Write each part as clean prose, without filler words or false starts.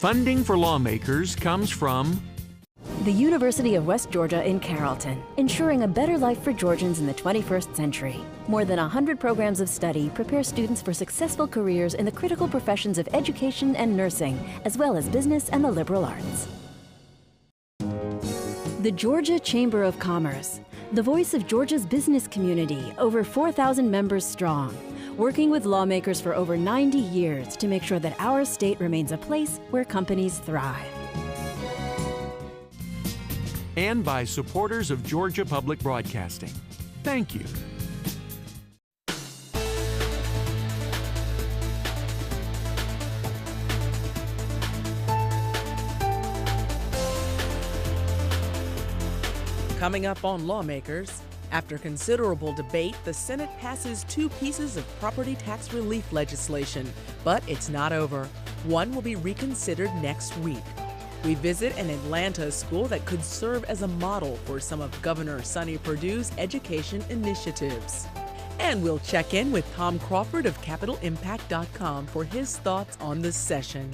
Funding for Lawmakers comes from the University of West Georgia in Carrollton, ensuring a better life for Georgians in the 21st century. More than 100 programs of study prepare students for successful careers in the critical professions of education and nursing, as well as business and the liberal arts. The Georgia Chamber of Commerce, the voice of Georgia's business community, over 4,000 members strong, working with lawmakers for over 90 years to make sure that our state remains a place where companies thrive. And by supporters of Georgia Public Broadcasting. Thank you. Coming up on Lawmakers, after considerable debate, the Senate passes 2 pieces of property tax relief legislation, but it's not over. One will be reconsidered next week. We visit an Atlanta school that could serve as a model for some of Governor Sonny Perdue's education initiatives. And we'll check in with Tom Crawford of CapitalImpact.com for his thoughts on the session.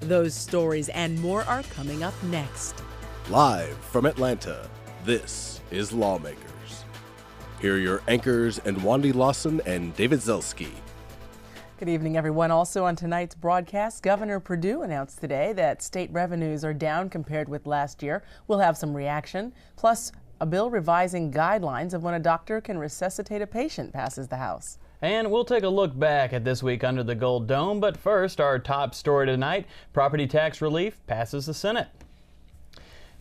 Those stories and more are coming up next. Live from Atlanta, this is Lawmakers. Here are your anchors, Wandy Lawson and David Zelski. Good evening, everyone. Also on tonight's broadcast, Governor Perdue announced today that state revenues are down compared with last year. We'll have some reaction, plus a bill revising guidelines of when a doctor can resuscitate a patient passes the House. And we'll take a look back at this week under the Gold Dome. But first, our top story tonight, property tax relief passes the Senate.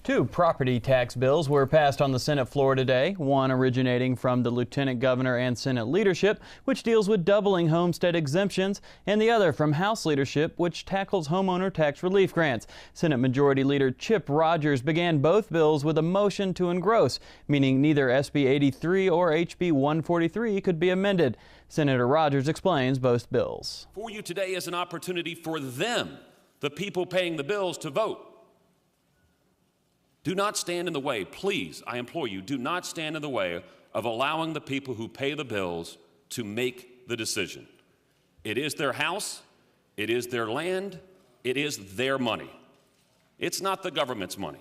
2 property tax bills were passed on the Senate floor today, one originating from the Lieutenant Governor and Senate leadership, which deals with doubling homestead exemptions, and the other from House leadership, which tackles homeowner tax relief grants. Senate Majority Leader Chip Rogers began both bills with a motion to engross, meaning neither SB 83 or HB 143 could be amended. Senator Rogers explains both bills. For you today is an opportunity for them, the people paying the bills, to vote. Do not stand in the way, please, I implore you, do not stand in the way of allowing the people who pay the bills to make the decision. It is their house, it is their land, it is their money. It's not the government's money.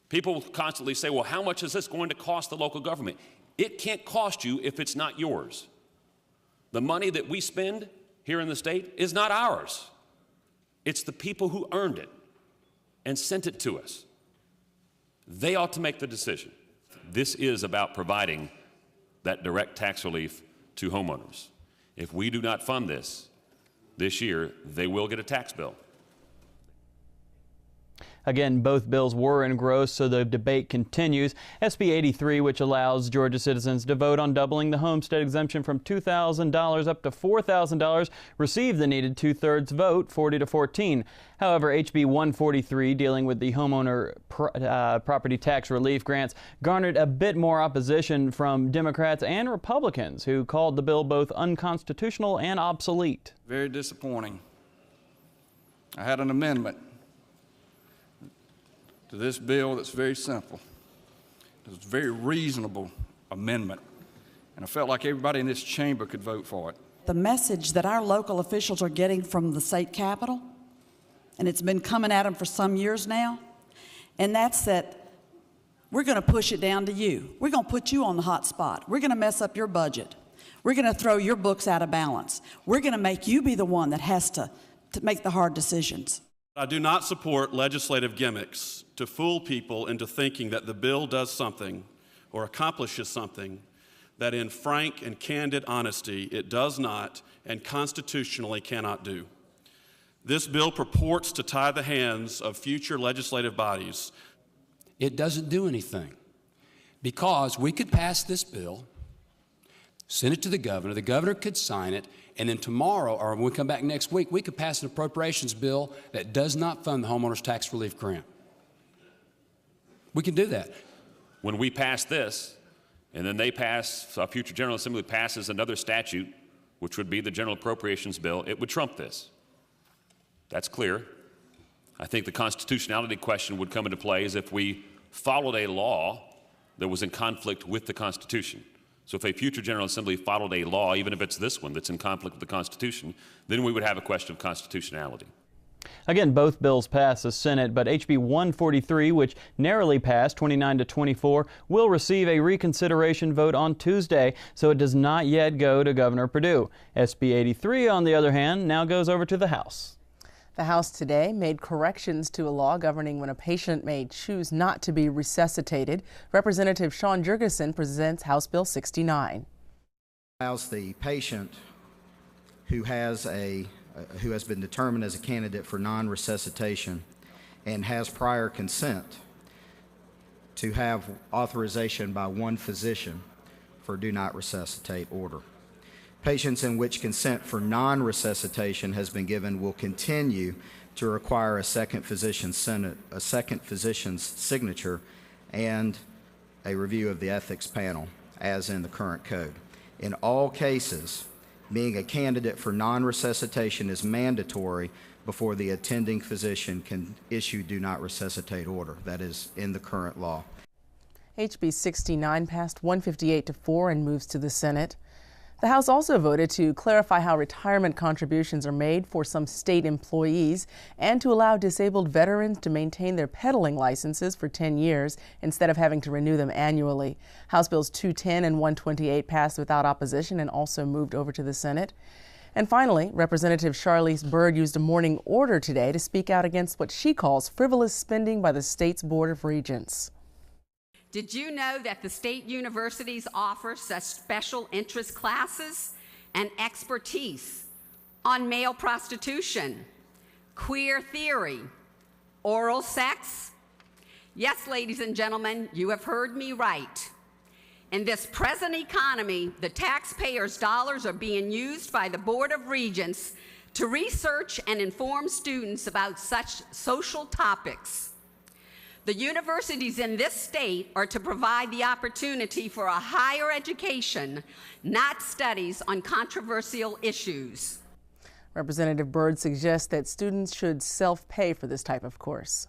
People constantly say, well, how much is this going to cost the local government? It can't cost you if it's not yours. The money that we spend here in the state is not ours. It's the people who earned it and sent it to us. They ought to make the decision. This is about providing that direct tax relief to homeowners. If we do not fund this year, they will get a tax bill. Again, both bills were engrossed, so the debate continues. SB 83, which allows Georgia citizens to vote on doubling the homestead exemption from $2,000 up to $4,000, received the needed 2/3 vote, 40 to 14. However, HB 143, dealing with the homeowner property tax relief grants, garnered a bit more opposition from Democrats and Republicans, who called the bill both unconstitutional and obsolete. Very disappointing. I had an amendment to this bill that's very simple. It's a very reasonable amendment, and I felt like everybody in this chamber could vote for it. The message that our local officials are getting from the state capitol, and it's been coming at them for some years now, and that's that we're going to push it down to you. We're going to put you on the hot spot. We're going to mess up your budget. We're going to throw your books out of balance. We're going to make you be the one that has to make the hard decisions. I do not support legislative gimmicks to fool people into thinking that the bill does something or accomplishes something that in frank and candid honesty it does not and constitutionally cannot do. This bill purports to tie the hands of future legislative bodies. It doesn't do anything because we could pass this bill, send it to the governor could sign it, and then tomorrow, or when we come back next week, we could pass an appropriations bill that does not fund the homeowners tax relief grant. We can do that. When we pass this, and then they pass, a future General Assembly passes another statute, which would be the general appropriations bill, it would trump this. That's clear. I think the constitutionality question would come into play as if we followed a law that was in conflict with the Constitution. So if a future General Assembly followed a law, even if it's this one that's in conflict with the Constitution, then we would have a question of constitutionality. Again, both bills passed the Senate, but HB 143, which narrowly passed 29 to 24, will receive a reconsideration vote on Tuesday, so it does not yet go to Governor Perdue. SB 83, on the other hand, now goes over to the House. The House today made corrections to a law governing when a patient may choose not to be resuscitated. Representative Sean Jurgensen presents House Bill 69. Allows the patient who has been determined as a candidate for non-resuscitation and has prior consent to have authorization by one physician for do not resuscitate order. Patients in which consent for non-resuscitation has been given will continue to require a second physician's signature and a review of the ethics panel, as in the current code. In all cases, being a candidate for non-resuscitation is mandatory before the attending physician can issue do not resuscitate order. That is in the current law. HB 69 passed 158 to 4 and moves to the Senate. The House also voted to clarify how retirement contributions are made for some state employees and to allow disabled veterans to maintain their peddling licenses for 10 years instead of having to renew them annually. House Bills 210 and 128 passed without opposition and also moved over to the Senate. And finally, Representative Charlize Byrd used a morning order today to speak out against what she calls frivolous spending by the state's Board of Regents. Did you know that the state universities offer such special interest classes and expertise on male prostitution, queer theory, oral sex? Yes, ladies and gentlemen, you have heard me right. In this present economy, the taxpayers' dollars are being used by the Board of Regents to research and inform students about such social topics. The universities in this state are to provide the opportunity for a higher education, not studies on controversial issues. Representative Byrd suggests that students should self-pay for this type of course.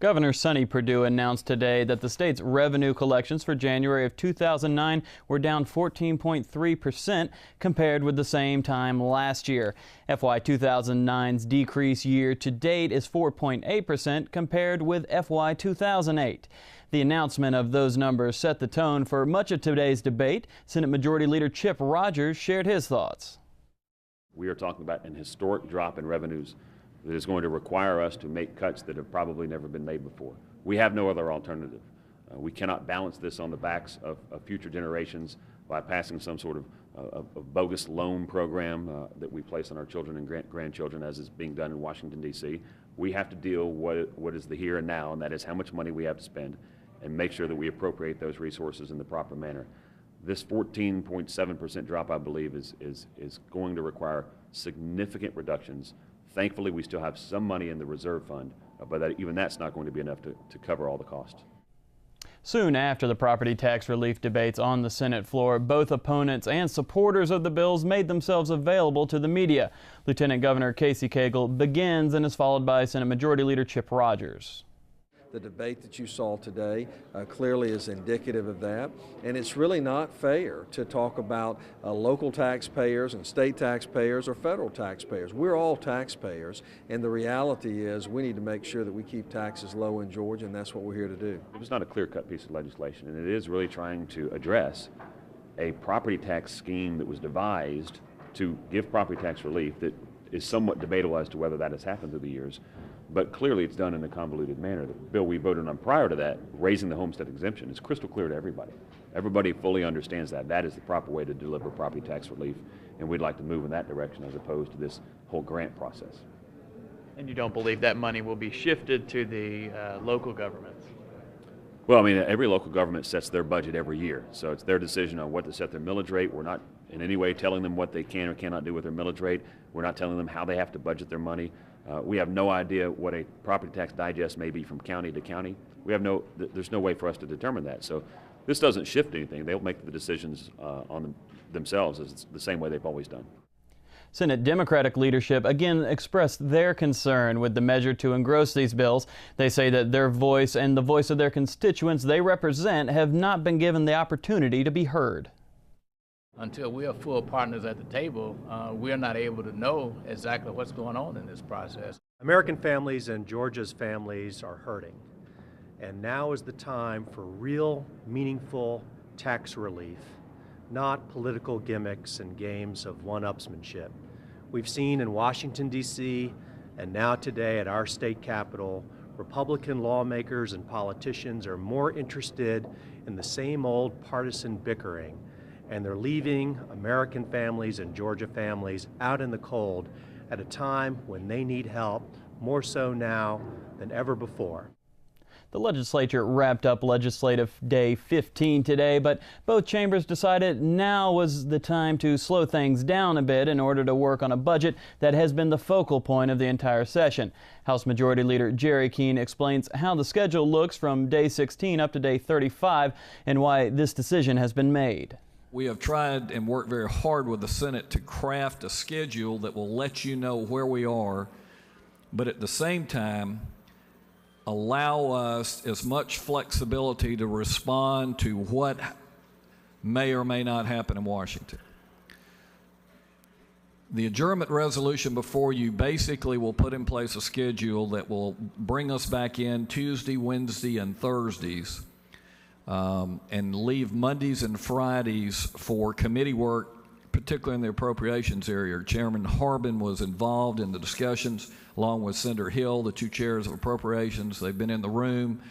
Governor Sonny Perdue announced today that the state's revenue collections for January of 2009 were down 14.3% compared with the same time last year. FY 2009's decrease year to date is 4.8% compared with FY 2008. The announcement of those numbers set the tone for much of today's debate. Senate Majority Leader Chip Rogers shared his thoughts. We are talking about an historic drop in revenues that is going to require us to make cuts that have probably never been made before. We have no other alternative. We cannot balance this on the backs of future generations by passing some sort of bogus loan program that we place on our children and grandchildren, as is being done in Washington, D.C. We have to deal with what is the here and now, and that is how much money we have to spend, and make sure that we appropriate those resources in the proper manner. This 14.7% drop, I believe, is going to require significant reductions. Thankfully, we still have some money in the reserve fund, but even that's not going to be enough to cover all the costs. Soon after the property tax relief debates on the Senate floor, both opponents and supporters of the bills made themselves available to the media. Lieutenant Governor Casey Cagle begins and is followed by Senate Majority Leader Chip Rogers. The debate that you saw today clearly is indicative of that, and it's really not fair to talk about local taxpayers and state taxpayers or federal taxpayers. We're all taxpayers, and the reality is we need to make sure that we keep taxes low in Georgia, and that's what we're here to do. It was not a clear-cut piece of legislation, and it is really trying to address a property tax scheme that was devised to give property tax relief that is somewhat debatable as to whether that has happened through the years. But clearly it's done in a convoluted manner. The bill we voted on prior to that, raising the homestead exemption, is crystal clear to everybody. Everybody fully understands that. That is the proper way to deliver property tax relief, and we'd like to move in that direction as opposed to this whole grant process. And you don't believe that money will be shifted to the local governments? Well, I mean, every local government sets their budget every year, so it's their decision on what to set their millage rate. We're not in any way telling them what they can or cannot do with their millage rate. We're not telling them how they have to budget their money. We have no idea what a property tax digest may be from county to county. There's no way for us to determine that. So this doesn't shift anything. They'll make the decisions on themselves as the same way they've always done. Senate Democratic leadership again expressed their concern with the measure to engross these bills. They say that their voice and the voice of their constituents they represent have not been given the opportunity to be heard. Until we are full partners at the table, we are not able to know exactly what's going on in this process. American families and Georgia's families are hurting, and now is the time for real, meaningful tax relief, not political gimmicks and games of one-upsmanship. We've seen in Washington, D.C., and now today at our state capitol, Republican lawmakers and politicians are more interested in the same old partisan bickering, and they're leaving American families and Georgia families out in the cold at a time when they need help, more so now than ever before. The legislature wrapped up Legislative Day 15 today, but both chambers decided now was the time to slow things down a bit in order to work on a budget that has been the focal point of the entire session. House Majority Leader Jerry Keene explains how the schedule looks from Day 16 up to Day 35 and why this decision has been made. We have tried and worked very hard with the Senate to craft a schedule that will let you know where we are, but at the same time allow us as much flexibility to respond to what may or may not happen in Washington. The adjournment resolution before you basically will put in place a schedule that will bring us back in Tuesday, Wednesday, and Thursdays, and leave Mondays and Fridays for committee work, particularly in the appropriations area. Chairman Harbin was involved in the discussions along with Senator Hill, the two chairs of appropriations. They've been in the room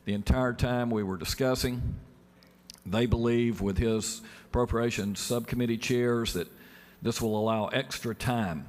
the entire time we were discussing. They believe with his appropriations subcommittee chairs that this will allow extra time.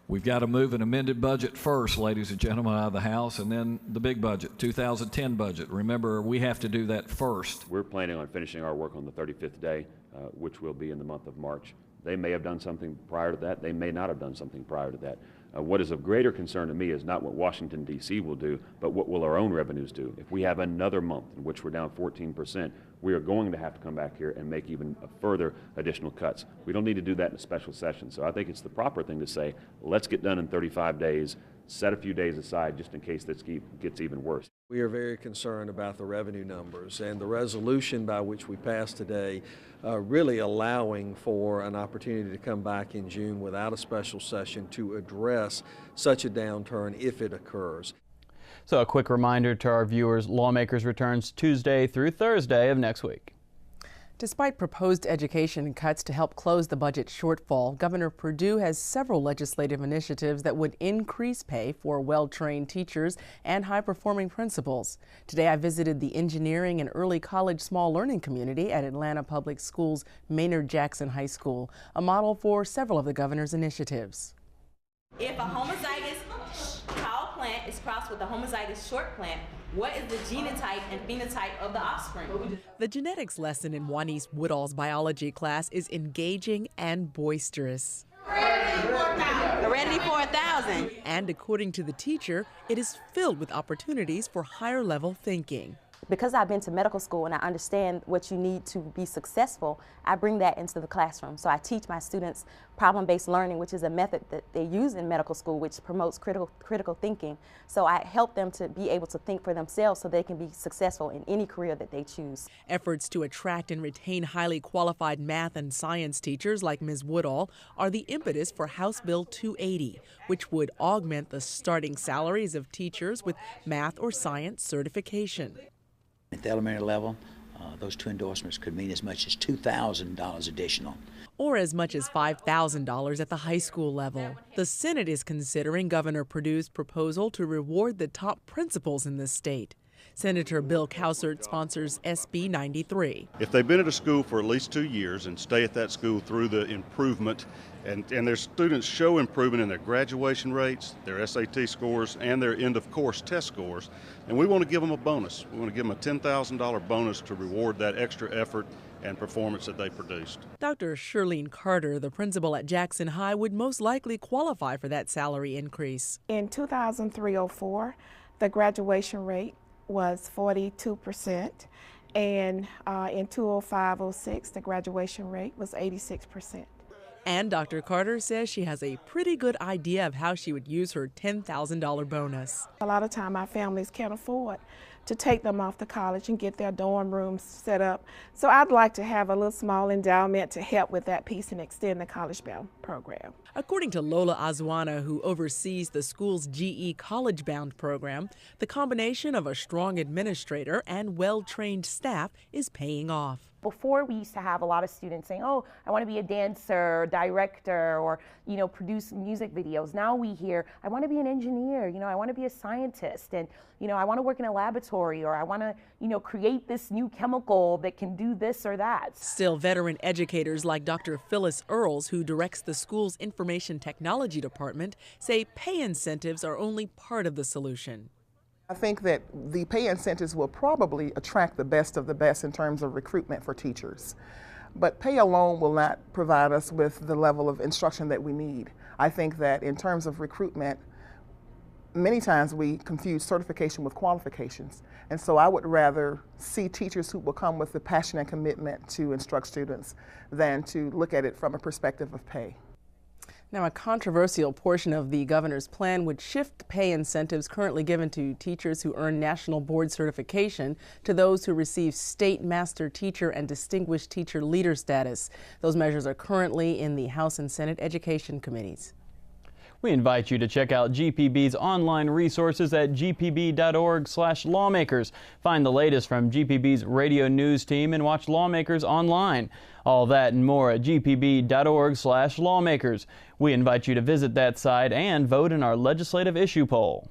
We've got to move an amended budget first, ladies and gentlemen, out of the House, and then the big budget, 2010 budget. Remember, we have to do that first. We're planning on finishing our work on the 35th day, which will be in the month of March. They may have done something prior to that. They may not have done something prior to that. What is of greater concern to me is not what Washington, D.C. will do, but what will our own revenues do. If we have another month in which we're down 14%, we are going to have to come back here and make even further additional cuts. We don't need to do that in a special session. So I think it's the proper thing to say, let's get done in 35 days, set a few days aside just in case this gets even worse. We are very concerned about the revenue numbers, and the resolution by which we passed today really allowing for an opportunity to come back in June without a special session to address such a downturn if it occurs. So a quick reminder to our viewers, Lawmakers returns Tuesday through Thursday of next week. Despite proposed education cuts to help close the budget shortfall, Governor Perdue has several legislative initiatives that would increase pay for well-trained teachers and high-performing principals. Today I visited the engineering and early college small learning community at Atlanta Public Schools Maynard Jackson High School, a model for several of the governor's initiatives. If a homozygous tall plant is crossed with a homozygous short plant, what is the genotype and phenotype of the offspring? The genetics lesson in Juanice Woodall's biology class is engaging and boisterous. Ready for 1,000. And according to the teacher, it is filled with opportunities for higher level thinking. Because I've been to medical school and I understand what you need to be successful, I bring that into the classroom. So I teach my students problem-based learning, which is a method that they use in medical school, which promotes critical thinking. So I help them to be able to think for themselves so they can be successful in any career that they choose. Efforts to attract and retain highly qualified math and science teachers like Ms. Woodall are the impetus for House Bill 280, which would augment the starting salaries of teachers with math or science certification. At the elementary level, those two endorsements could mean as much as $2,000 additional. Or as much as $5,000 at the high school level. The Senate is considering Governor Perdue's proposal to reward the top principals in the state. Senator Bill Cowsert sponsors SB 93. If they've been at a school for at least 2 years and stay at that school through the improvement, and their students show improvement in their graduation rates, their SAT scores, and their end-of-course test scores, and we want to give them a bonus. We want to give them a $10,000 bonus to reward that extra effort and performance that they produced. Dr. Shirlene Carter, the principal at Jackson High, would most likely qualify for that salary increase. In 2003-04, the graduation rate was 42%, and in 2005-06, the graduation rate was 86%. And Dr. Carter says she has a pretty good idea of how she would use her $10,000 bonus. A lot of time our families can't afford to take them off to college and get their dorm rooms set up. So I'd like to have a little small endowment to help with that piece and extend the college-bound program. According to Lola Azuana, who oversees the school's GE College Bound program, the combination of a strong administrator and well-trained staff is paying off. Before, we used to have a lot of students saying, oh, I want to be a dancer, director, or, produce music videos. Now we hear, I want to be an engineer, I want to be a scientist, and, I want to work in a laboratory, or I want to, create this new chemical that can do this or that. Still, veteran educators like Dr. Phyllis Earls, who directs the school's information technology department, say pay incentives are only part of the solution. I think that the pay incentives will probably attract the best of the best in terms of recruitment for teachers. But pay alone will not provide us with the level of instruction that we need. I think that in terms of recruitment, many times we confuse certification with qualifications. And so I would rather see teachers who will come with the passion and commitment to instruct students than to look at it from a perspective of pay. Now, a controversial portion of the governor's plan would shift pay incentives currently given to teachers who earn national board certification to those who receive state master teacher and distinguished teacher leader status. Those measures are currently in the House and Senate Education Committees. We invite you to check out GPB's online resources at gpb.org/lawmakers. Find the latest from GPB's radio news team and watch Lawmakers online. All that and more at gpb.org/lawmakers. We invite you to visit that site and vote in our legislative issue poll.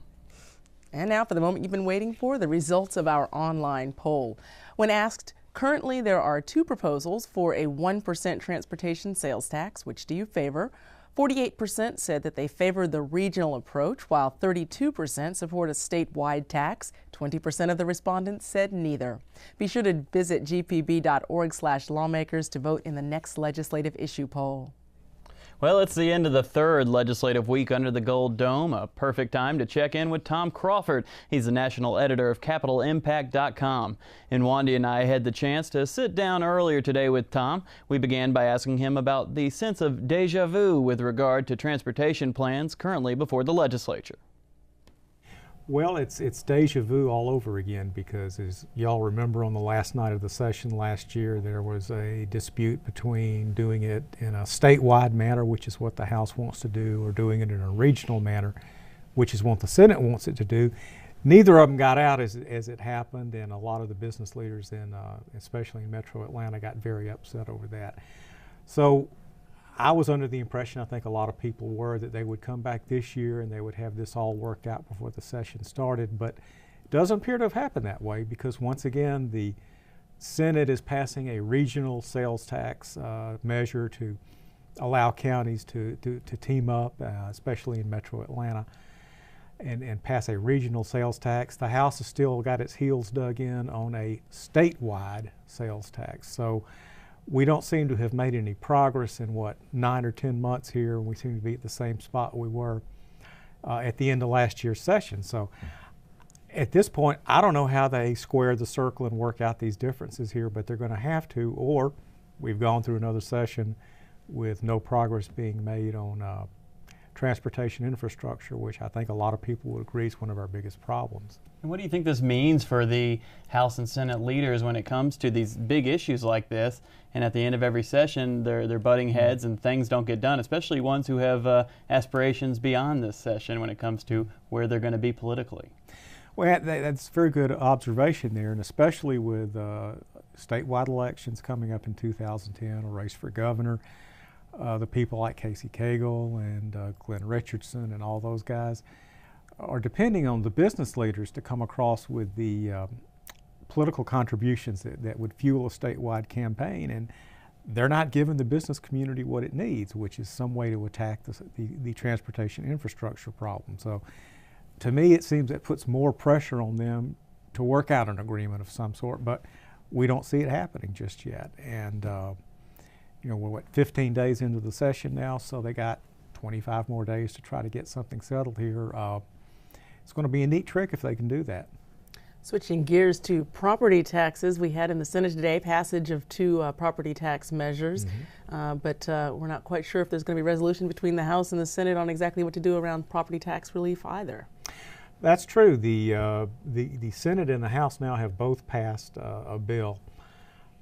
And now for the moment you've been waiting for, the results of our online poll. When asked, currently there are 2 proposals for a 1% transportation sales tax. Which do you favor? 48% said that they favor the regional approach, while 32% support a statewide tax. 20% of the respondents said neither. Be sure to visit gpb.org/lawmakers to vote in the next legislative issue poll. Well, it's the end of the 3rd legislative week under the Gold Dome. A perfect time to check in with Tom Crawford. He's the national editor of CapitalImpact.com. And Wandy and I had the chance to sit down earlier today with Tom. We began by asking him about the sense of deja vu with regard to transportation plans currently before the legislature. Well, it's deja vu all over again, because as y'all remember, on the last night of the session last year, there was a dispute between doing it in a statewide manner, which is what the House wants to do, or doing it in a regional manner, which is what the Senate wants it to do. Neither of them got out as it happened, and a lot of the business leaders especially in Metro Atlanta, got very upset over that. So I was under the impression, I think a lot of people were, that they would come back this year and they would have this all worked out before the session started, but it doesn't appear to have happened that way, because once again the Senate is passing a regional sales tax measure to allow counties to team up, especially in Metro Atlanta, and pass a regional sales tax. The House has still got its heels dug in on a statewide sales tax. So we don't seem to have made any progress in 9 or 10 months here. We seem to be at the same spot we were at the end of last year's session. So at this point, I don't know how they square the circle and work out these differences here, but they're going to have to, or we've gone through another session with no progress being made on transportation infrastructure, which I think a lot of people would agree is one of our biggest problems. And what do you think this means for the House and Senate leaders when it comes to these big issues like this? And at the end of every session, they're butting heads and things don't get done, especially ones who have aspirations beyond this session when it comes to where they're going to be politically. Well, that's a very good observation there, and especially with statewide elections coming up in 2010, a race for governor. The people like Casey Cagle and Glenn Richardson and all those guys are depending on the business leaders to come across with the political contributions that would fuel a statewide campaign, and they're not giving the business community what it needs, which is some way to attack the transportation infrastructure problem. So to me, it seems that puts more pressure on them to work out an agreement of some sort, but we don't see it happening just yet. And you know, we're 15 days into the session now, so they got 25 more days to try to get something settled here. It's going to be a neat trick if they can do that. Switching gears to property taxes, we had in the Senate today passage of 2 property tax measures, but we're not quite sure if there's going to be resolution between the House and the Senate on exactly what to do around property tax relief either. That's true. The Senate and the House now have both passed a bill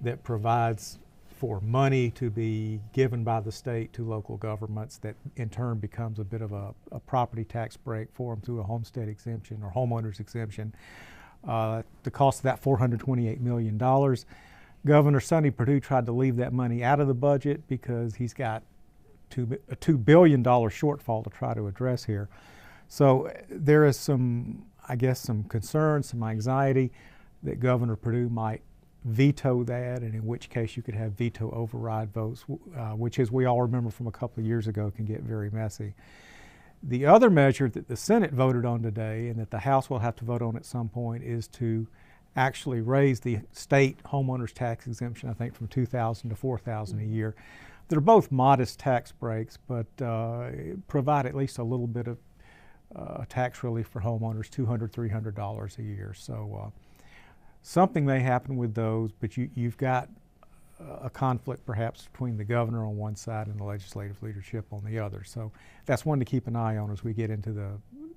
that provides for money to be given by the state to local governments that in turn becomes a bit of a property tax break for them through a homestead exemption or homeowner's exemption. The cost of that $428 million. Governor Sonny Perdue tried to leave that money out of the budget because he's got a $2 billion shortfall to try to address here. So there is some, I guess, some concern, some anxiety that Governor Perdue might veto that, and in which case you could have veto override votes, which, as we all remember from a couple of years ago, can get very messy. The other measure that the Senate voted on today and that the House will have to vote on at some point is to actually raise the state homeowners tax exemption, I think, from $2,000 to $4,000 a year. They're both modest tax breaks, but provide at least a little bit of tax relief for homeowners, $200, $300 a year. So something may happen with those, but you've got a conflict perhaps between the governor on one side and the legislative leadership on the other. So that's one to keep an eye on as we get into the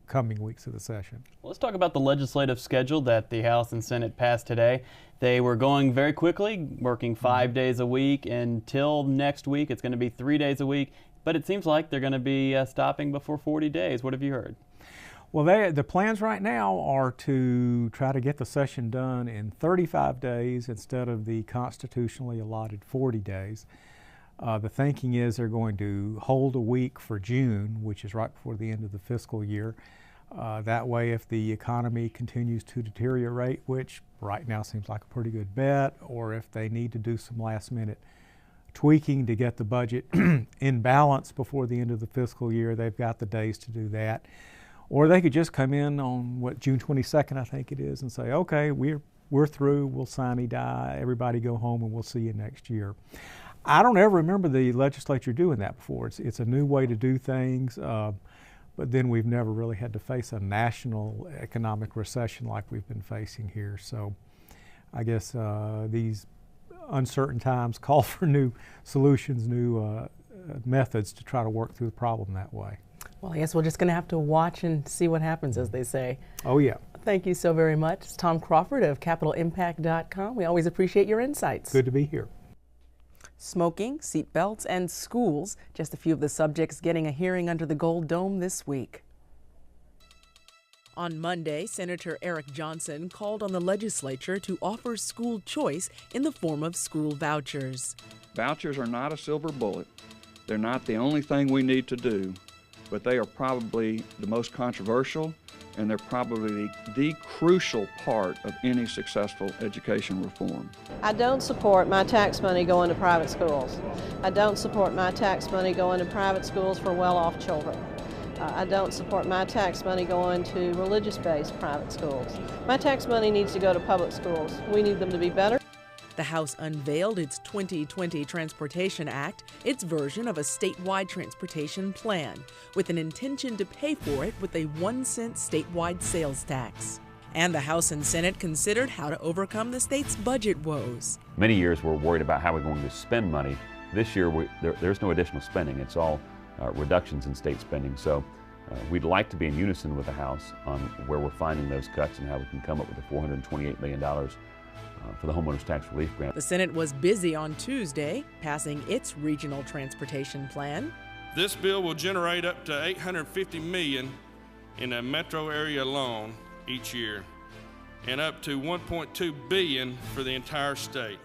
coming weeks of the session. Well, let's talk about the legislative schedule that the House and Senate passed today. They were going very quickly, working 5 days a week. Until next week, it's going to be 3 days a week. But it seems like they're going to be stopping before 40 days. What have you heard? Well, the plans right now are to try to get the session done in 35 days instead of the constitutionally allotted 40 days. The thinking is they're going to hold a week for June, which is right before the end of the fiscal year. That way, if the economy continues to deteriorate, which right now seems like a pretty good bet, or if they need to do some last-minute tweaking to get the budget in balance before the end of the fiscal year, they've got the days to do that. Or they could just come in on, June 22nd, I think it is, and say, okay, we're through, we'll sine die, everybody go home, and we'll see you next year. I don't ever remember the legislature doing that before. It's a new way to do things, but then we've never really had to face a national economic recession like we've been facing here. So I guess these uncertain times call for new solutions, new methods to try to work through the problem that way. Well, I guess we're just going to have to watch and see what happens, as they say. Oh, yeah. Thank you so very much. It's Tom Crawford of CapitalImpact.com. We always appreciate your insights. Good to be here. Smoking, seat belts, and schools, just a few of the subjects getting a hearing under the Gold Dome this week. On Monday, Senator Eric Johnson called on the legislature to offer school choice in the form of school vouchers. Vouchers are not a silver bullet. They're not the only thing we need to do, but they are probably the most controversial, and they're probably the crucial part of any successful education reform. I don't support my tax money going to private schools. I don't support my tax money going to private schools for well-off children. I don't support my tax money going to religious-based private schools. My tax money needs to go to public schools. We need them to be better. The House unveiled its 2020 Transportation Act, its version of a statewide transportation plan, with an intention to pay for it with a 1-cent statewide sales tax. And the House and Senate considered how to overcome the state's budget woes. Many years we're worried about how we're going to spend money. This year there's no additional spending. It's all reductions in state spending. So we'd like to be in unison with the House on where we're finding those cuts and how we can come up with the $428 million for the homeowners tax relief grant. The Senate was busy on Tuesday, passing its regional transportation plan. This bill will generate up to $850 million in the metro area alone each year, and up to $1.2 billion for the entire state.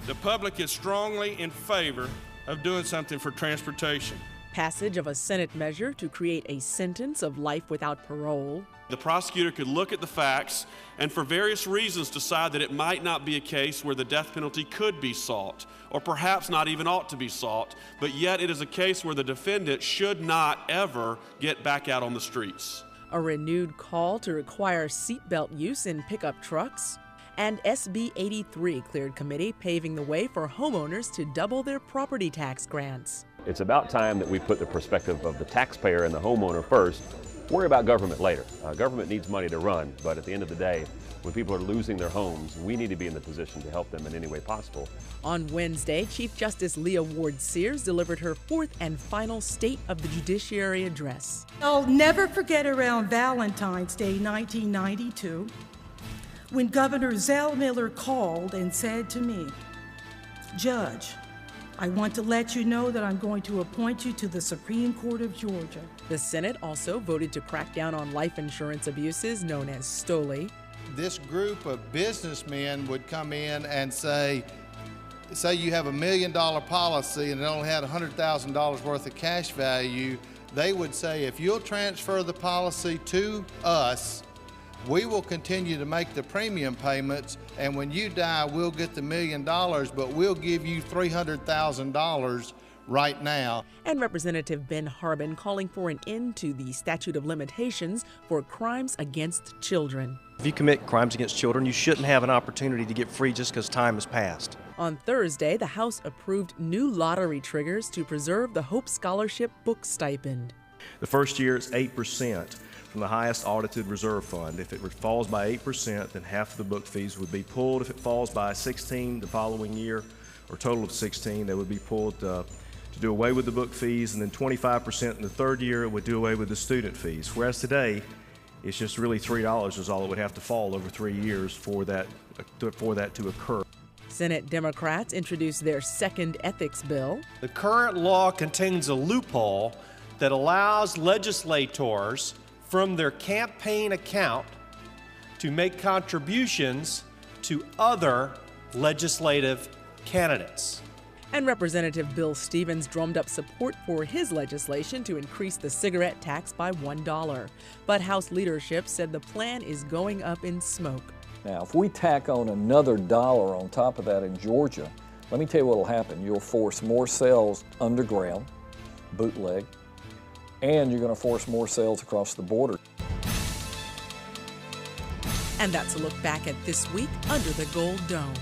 The public is strongly in favor of doing something for transportation. Passage of a Senate measure to create a sentence of life without parole. The prosecutor could look at the facts and for various reasons decide that it might not be a case where the death penalty could be sought, or perhaps not even ought to be sought, but yet it is a case where the defendant should not ever get back out on the streets. A renewed call to require seatbelt use in pickup trucks. And SB 83 cleared committee paving the way for homeowners to double their property tax grants. It's about time that we put the perspective of the taxpayer and the homeowner first Worry about government later. Government needs money to run, but at the end of the day, when people are losing their homes, we need to be in the position to help them in any way possible. On Wednesday, Chief Justice Leah Ward Sears delivered her fourth and final State of the Judiciary address. I'll never forget around Valentine's Day 1992 when Governor Zell Miller called and said to me, "Judge, I want to let you know that I'm going to appoint you to the Supreme Court of Georgia." The Senate also voted to crack down on life insurance abuses known as STOLE. This group of businessmen would come in and say you have $1 million policy and it only had $100,000 worth of cash value. They would say, if you'll transfer the policy to us, we will continue to make the premium payments, and when you die, we'll get the $1 million, but we'll give you $300,000 right now. And Representative Ben Harbin calling for an end to the statute of limitations for crimes against children. If you commit crimes against children, you shouldn't have an opportunity to get free just because time has passed. On Thursday, the House approved new lottery triggers to preserve the Hope Scholarship book stipend. The first year, it's 8% from the highest audited reserve fund. If it falls by 8%, then half of the book fees would be pulled. If it falls by 16 the following year, or total of 16, they would be pulled to do away with the book fees, and then 25% in the third year would do away with the student fees. Whereas today, it's just really $3 is all it would have to fall over 3 years for that to occur. Senate Democrats introduced their second ethics bill. The current law contains a loophole that allows legislators from their campaign account to make contributions to other legislative candidates. And Representative Bill Stevens drummed up support for his legislation to increase the cigarette tax by $1. But House leadership said the plan is going up in smoke. Now, if we tack on another dollar on top of that in Georgia, let me tell you what will happen. You'll force more sales underground, bootleg, and you're going to force more sales across the border. And that's a look back at this week under the Gold Dome.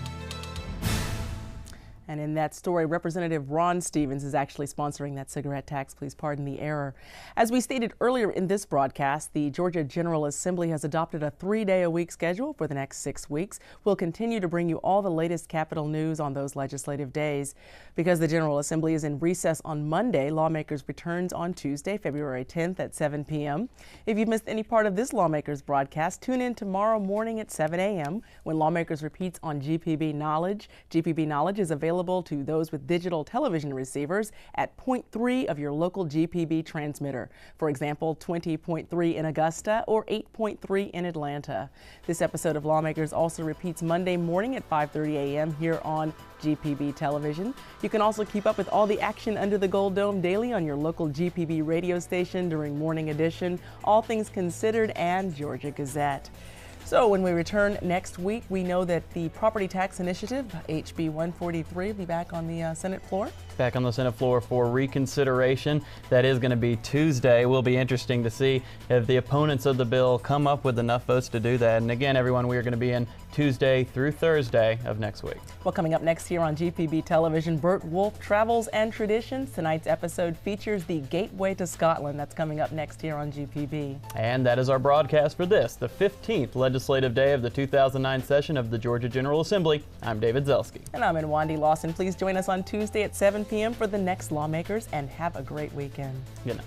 And in that story, Representative Ron Stevens is actually sponsoring that cigarette tax. Please pardon the error. As we stated earlier in this broadcast, the Georgia General Assembly has adopted a 3-day-a-week schedule for the next 6 weeks. We'll continue to bring you all the latest Capitol news on those legislative days. Because the General Assembly is in recess on Monday, Lawmakers returns on Tuesday, February 10th at 7 p.m. If you've missed any part of this Lawmakers broadcast, tune in tomorrow morning at 7 a.m. when Lawmakers repeats on GPB Knowledge. GPB Knowledge is available to those with digital television receivers at 0.3 of your local GPB transmitter. For example, 20.3 in Augusta or 8.3 in Atlanta. This episode of Lawmakers also repeats Monday morning at 5:30 a.m. here on GPB Television. You can also keep up with all the action under the Gold Dome daily on your local GPB radio station during Morning Edition, All Things Considered, and Georgia Gazette. So when we return next week, we know that the property tax initiative, HB 143, will be back on the Senate floor. Back on the Senate floor for reconsideration. That is going to be Tuesday. Will be interesting to see if the opponents of the bill come up with enough votes to do that. And again, everyone, we are going to be in Tuesday through Thursday of next week. Well, coming up next here on GPB Television, Bert Wolf Travels and Traditions. Tonight's episode features the Gateway to Scotland. That's coming up next here on GPB. And that is our broadcast for this, the 15th legislative day of the 2009 session of the Georgia General Assembly. I'm David Zelski. And I'm Nwandi Lawson. Please join us on Tuesday at 7 p.m. for the next Lawmakers, and have a great weekend. Good night.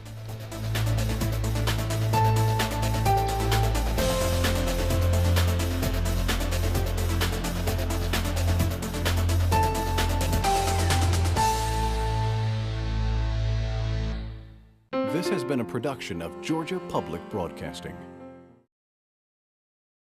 This has been a production of Georgia Public Broadcasting.